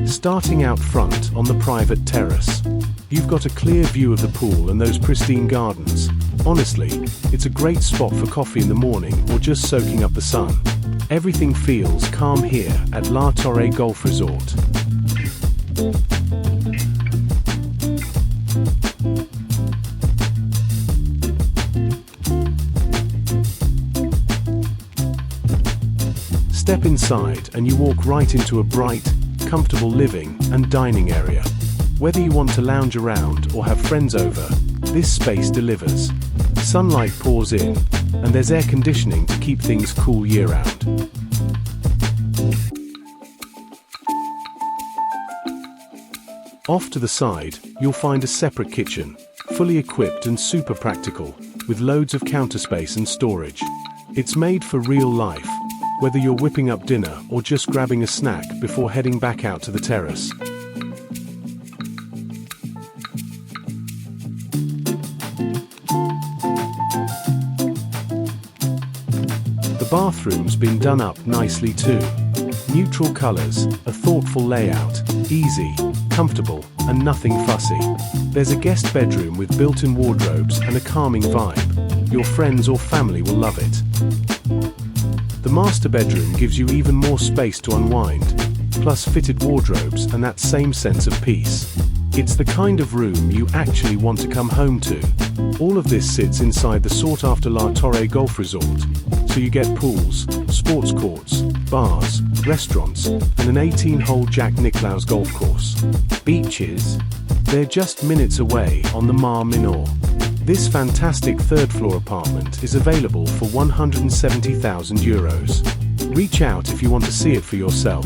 Starting out front on the private terrace, you've got a clear view of the pool and those pristine gardens. Honestly, it's a great spot for coffee in the morning or just soaking up the sun. Everything feels calm here at Torre Golf Resort. Step inside and you walk right into a bright, comfortable living and dining area. Whether you want to lounge around or have friends over, this space delivers. Sunlight pours in, and there's air conditioning to keep things cool year-round. Off to the side, you'll find a separate kitchen, fully equipped and super practical, with loads of counter space and storage. It's made for real life, whether you're whipping up dinner or just grabbing a snack before heading back out to the terrace. The bathroom's been done up nicely too. Neutral colors, a thoughtful layout, easy, comfortable, and nothing fussy. There's a guest bedroom with built-in wardrobes and a calming vibe. Your friends or family will love it. The master bedroom gives you even more space to unwind, plus fitted wardrobes and that same sense of peace. It's the kind of room you actually want to come home to. All of this sits inside the sought-after Torre Golf Resort, so you get pools, sports courts, bars, restaurants, and an 18-hole Jack Nicklaus golf course. Beaches? They're just minutes away on the Mar Menor. This fantastic third-floor apartment is available for €170,000. Reach out if you want to see it for yourself.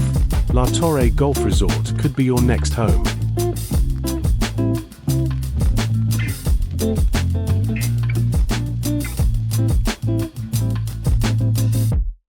Torre Golf Resort could be your next home.